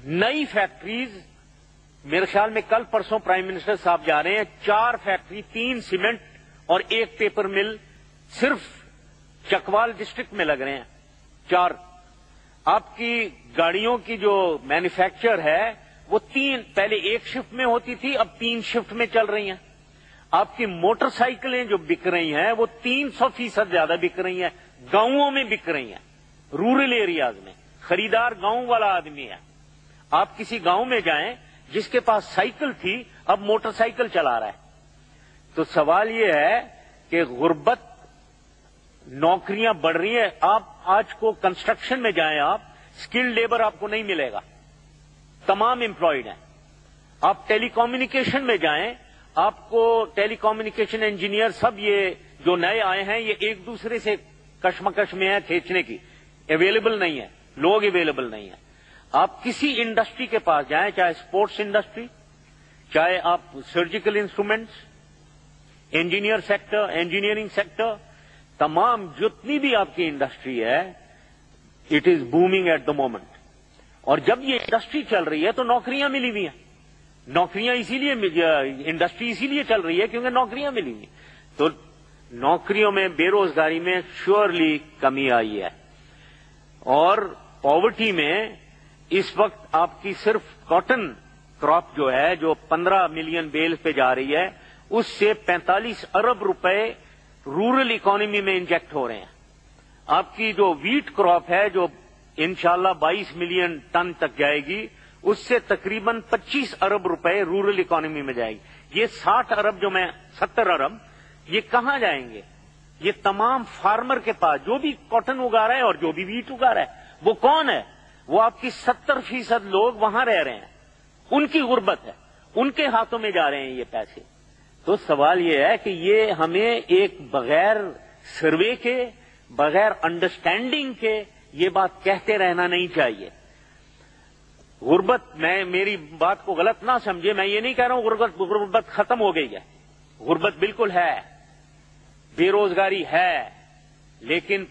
نئی فیکٹریز میرے خیال میں کل پرسوں پرائم منسٹر صاحب جا رہے ہیں, 4 فیکٹری, 3 سیمنٹ اور 1 پیپر مل صرف چکوال ڈسٹرکٹ میں لگ رہے ہیں. 4 آپ کی گاڑیوں کی جو مینوفیکچر ہے وہ 3 پہلے 1 شفٹ میں ہوتی تھی, اب 3 شفٹ میں چل رہی ہیں. آپ کی موٹر سائیکلیں جو بک رہی ہیں وہ 300% زیادہ بک رہی ہیں, گاؤں میں بک رہی ہیں, رورل ایریاز میں. خریدار گاؤں والا آدمی ہے. آپ کسی گاؤں میں جائیں جس کے پاس سائیکل تھی اب موٹر سائیکل چلا رہا ہے. تو سوال یہ ہے کہ غربت, نوکریاں بڑھ رہی ہیں. آپ آج کو کنسٹرکشن میں جائیں, آپ اسکلڈ لیبر آپ کو نہیں ملے گا, تمام امپلائڈ ہیں. آپ ٹیلی کمیونیکیشن میں جائیں, آپ کو ٹیلی کمیونیکیشن انجینئر سب یہ جو نئے آئے ہیں یہ ایک دوسرے سے کشمکش میں ہے کھینچنے کی, اویلیبل نہیں ہے, لوگ اویلیبل نہیں ہیں. آپ کسی انڈسٹری کے پاس جائیں, چاہے اسپورٹس انڈسٹری, چاہے آپ surgical instruments, engineer sector, engineering sector, تمام جتنی بھی آپ کی انڈسٹری ہے it is booming at the moment. اور جب یہ انڈسٹری چل رہی ہے تو نوکریاں ملی ہوئی ہیں. نوکریاں اسی لیے, انڈسٹری اسی لیے چل رہی ہے کیونکہ نوکریاں ملی ہوئی ہیں. تو نوکریوں میں, بے روزگاری میں شیورلی کمی آئی ہے. اور پاورٹی میں اس وقت آپ کی صرف کاٹن کراپ جو ہے, جو 15 ملین بیل پہ جا رہی ہے, اس سے 45 ارب روپے رورل اکانومی میں انجیکٹ ہو رہے ہیں. آپ کی جو ویٹ کراپ ہے جو انشاءاللہ 22 ملین ٹن تک جائے گی, اس سے تقریباً 25 ارب روپے رورل اکانومی میں جائے گی. یہ 60 ارب جو میں 70 ارب یہ کہاں جائیں گے؟ یہ تمام فارمر کے پاس جو بھی کاٹن اگا رہا ہے اور جو بھی ویٹ اگا رہا ہے. وہ کون ہے؟ وہ آپ کی 70% لوگ وہاں رہ رہے ہیں, ان کی غربت ہے, ان کے ہاتھوں میں جا رہے ہیں یہ پیسے. تو سوال یہ ہے کہ یہ ہمیں ایک بغیر سروے کے, بغیر انڈرسٹینڈنگ کے یہ بات کہتے رہنا نہیں چاہیے. غربت, میں میری بات کو غلط نہ سمجھے, میں یہ نہیں کہہ رہا ہوں غربت ختم ہو گئی ہے. غربت بالکل ہے, بے روزگاری ہے, لیکن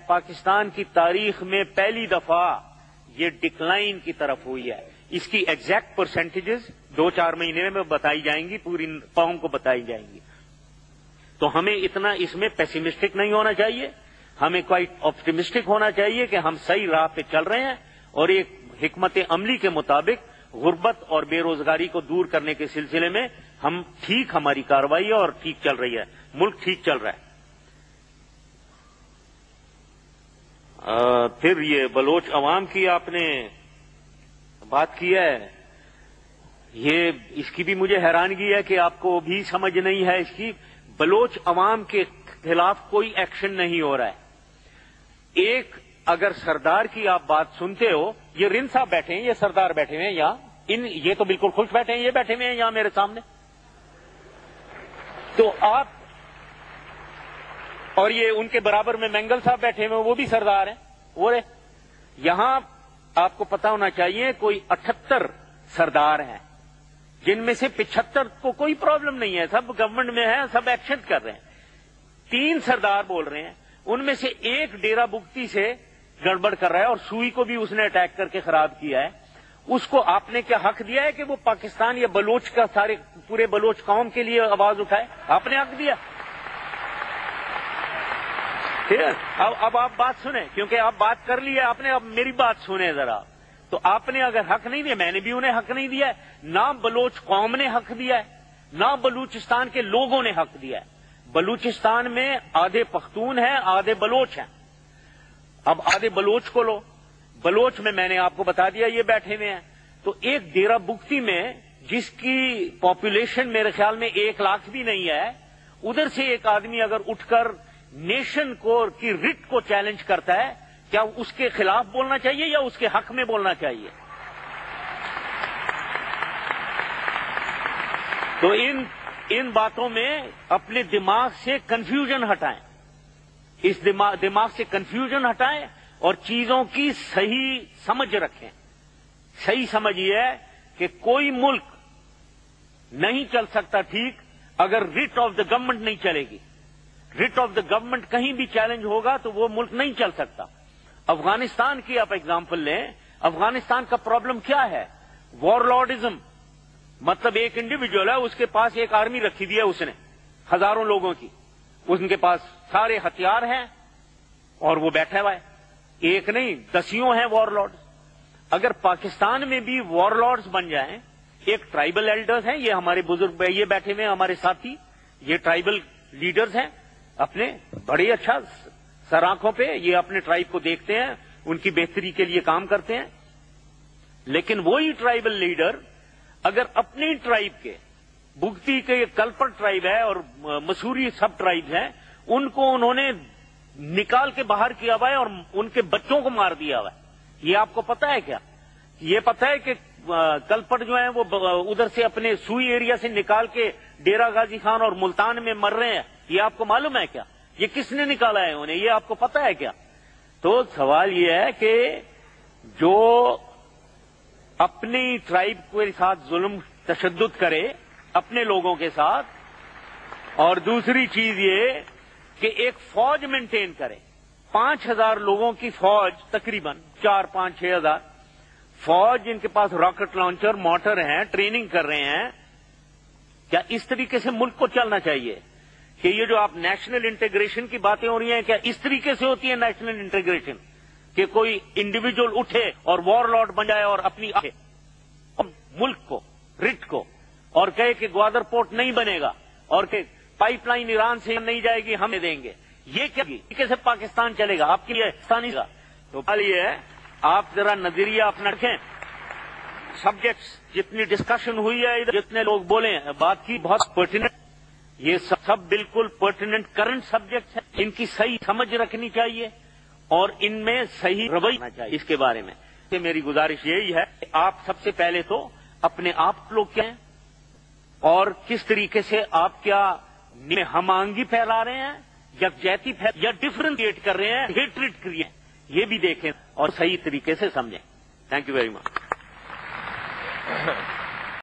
پاکستان کی تاریخ میں پہلی دفعہ یہ ڈکلائن کی طرف ہوئی ہے. اس کی ایگزیکٹ پرسنٹیجز 2-4 مہینے میں بتائی جائیں گی, پوری قوم کو بتائی جائیں گی. تو ہمیں اتنا اس میں پیسیمسٹک نہیں ہونا چاہیے, ہمیں کوائٹ آپٹیمسٹک ہونا چاہیے کہ ہم صحیح راہ پہ چل رہے ہیں اور ایک حکمت عملی کے مطابق غربت اور بے روزگاری کو دور کرنے کے سلسلے میں ہم ٹھیک, ہماری کارروائی ہے اور ٹھیک چل رہی ہے, ملک ٹھیک چل رہا ہے. پھر یہ بلوچ عوام کی آپ نے بات کی ہے, یہ اس کی بھی مجھے حیرانگی ہے کہ آپ کو بھی سمجھ نہیں ہے اس کی. بلوچ عوام کے خلاف کوئی ایکشن نہیں ہو رہا ہے. ایک اگر سردار کی آپ بات سنتے ہو, یہ رند صاحب بیٹھے ہیں, یہ سردار بیٹھے ہوئے ہیں یہاں, یہ تو بالکل خوش بیٹھے ہیں, یہ بیٹھے ہوئے ہیں یہاں میرے سامنے. تو آپ, اور یہ ان کے برابر میں مینگل صاحب بیٹھے ہوئے ہیں, وہ بھی سردار ہیں. وہ یہاں آپ کو پتا ہونا چاہیے کوئی 78 سردار ہیں, جن میں سے 75 کو کوئی پرابلم نہیں ہے, سب گورنمنٹ میں ہیں, سب ایکشن کر رہے ہیں. 3 سردار بول رہے ہیں, ان میں سے ایک ڈیرا بگٹی سے گڑبڑ کر رہا ہے اور سوئی کو بھی اس نے اٹیک کر کے خراب کیا ہے. اس کو آپ نے کیا حق دیا ہے کہ وہ پاکستان یا بلوچ کا سارے پورے بلوچ قوم کے لیے آواز اٹھائے؟ آپ نے حق دیا؟ اب آپ بات سنیں, کیونکہ آپ بات کر لی ہے آپ نے, اب میری بات سنیں ذرا. تو آپ نے اگر حق نہیں دیا, میں نے بھی انہیں حق نہیں دیا ہے, نہ بلوچ قوم نے حق دیا ہے, نہ بلوچستان کے لوگوں نے حق دیا ہے. بلوچستان میں آدھے پختون ہیں, آدھے بلوچ ہیں. اب آدھے بلوچ کو لو, بلوچ میں نے آپ کو بتا دیا یہ بیٹھے ہوئے ہیں. تو ایک ڈیرا بگٹی میں جس کی پاپولیشن میرے خیال میں 1 لاکھ بھی نہیں ہے, ادھر سے ایک آدمی اگر اٹھ کر نیشن کو کی رٹ کو چیلنج کرتا ہے, کیا اس کے خلاف بولنا چاہیے یا اس کے حق میں بولنا چاہیے؟ تو ان باتوں میں اپنے دماغ سے کنفیوژن ہٹائیں, اس دماغ سے کنفیوژن ہٹائیں اور چیزوں کی صحیح سمجھ رکھیں. صحیح سمجھ یہ ہے کہ کوئی ملک نہیں چل سکتا ٹھیک اگر رٹ آف دا گورنمنٹ نہیں چلے گی. رٹ آف دا گورنمنٹ کہیں بھی چیلنج ہوگا تو وہ ملک نہیں چل سکتا. افغانستان کی آپ ایگزامپل لیں, افغانستان کا پرابلم کیا ہے؟ وارلارڈزم. مطلب ایک انڈیویجول ہے, اس کے پاس ایک آرمی رکھی دی ہے اس نے, ہزاروں لوگوں کی, ان کے پاس سارے ہتھیار ہیں اور وہ بیٹھا ہوا ہے. ایک نہیں, دسیوں ہیں وارلارڈز. اگر پاکستان میں بھی وارلارڈز بن جائیں, ایک ٹرائبل ایلڈرز ہیں, یہ ہمارے بزرگ یہ بیٹھے ہوئے ہیں ہمارے ساتھی, یہ ٹرائبل لیڈرز ہیں, اپنے بڑے اچھا سر آنکھوں پہ یہ اپنے ٹرائب کو دیکھتے ہیں, ان کی بہتری کے لیے کام کرتے ہیں. لیکن وہی ٹرائبل لیڈر اگر اپنی ٹرائب کے, بگٹی کے کلپر ٹرائب ہے اور مسوری سب ٹرائب ہیں, ان کو انہوں نے نکال کے باہر کیا ہوا ہے اور ان کے بچوں کو مار دیا ہوا ہے. یہ آپ کو پتا ہے کیا؟ یہ پتا ہے کہ کلپٹ جو ہیں وہ ادھر سے اپنے سوئی ایریا سے نکال کے ڈیرا غازی خان اور ملتان میں مر رہے ہیں. یہ آپ کو معلوم ہے کیا؟ یہ کس نے نکالا ہے انہیں؟ یہ آپ کو پتا ہے کیا؟ تو سوال یہ ہے کہ جو اپنی ٹرائب کے ساتھ ظلم تشدد کرے اپنے لوگوں کے ساتھ, اور دوسری چیز یہ کہ ایک فوج مینٹین کرے, 5,000 لوگوں کی فوج, تقریباً 4-5-6,000 فوج, جن کے پاس راکٹ لانچر موٹر ہیں, ٹریننگ کر رہے ہیں. کیا اس طریقے سے ملک کو چلنا چاہیے؟ کہ یہ جو آپ نیشنل انٹیگریشن کی باتیں ہو رہی ہیں, کیا اس طریقے سے ہوتی ہے نیشنل انٹیگریشن کہ کوئی انڈیویجول اٹھے اور وار لارڈ بن جائے اور اپنی ملک کو, رٹ کو, اور کہے کہ گوادر پورٹ نہیں بنے گا اور کہ پائپ لائن ایران سے نہیں جائے گی, ہمیں دیں گے؟ یہ کیا طریقے سے پاکستان چلے گا آپ کے لیے؟ پاکستانی کا تو یہ ہے, آپ ذرا نظریہ اپنا رکھیں. سبجیکٹس جتنی ڈسکشن ہوئی ہے, جتنے لوگ بولے ہیں, بات کی بہت پرٹیننٹ, یہ سب بالکل پرٹیننٹ کرنٹ سبجیکٹس ہیں. ان کی صحیح سمجھ رکھنی چاہیے اور ان میں صحیح رویہ ہونا چاہیے. اس کے بارے میں میری گزارش یہی ہے کہ آپ سب سے پہلے تو اپنے آپ لوگ کیا ہیں اور کس طریقے سے آپ کیا ہم آہنگی پھیلا رہے ہیں, یکجہتی یا ڈفرینشیٹ کر رہے ہیں, ہیٹریٹ کریے, یہ بھی دیکھیں اور صحیح طریقے سے سمجھیں. Thank you very much.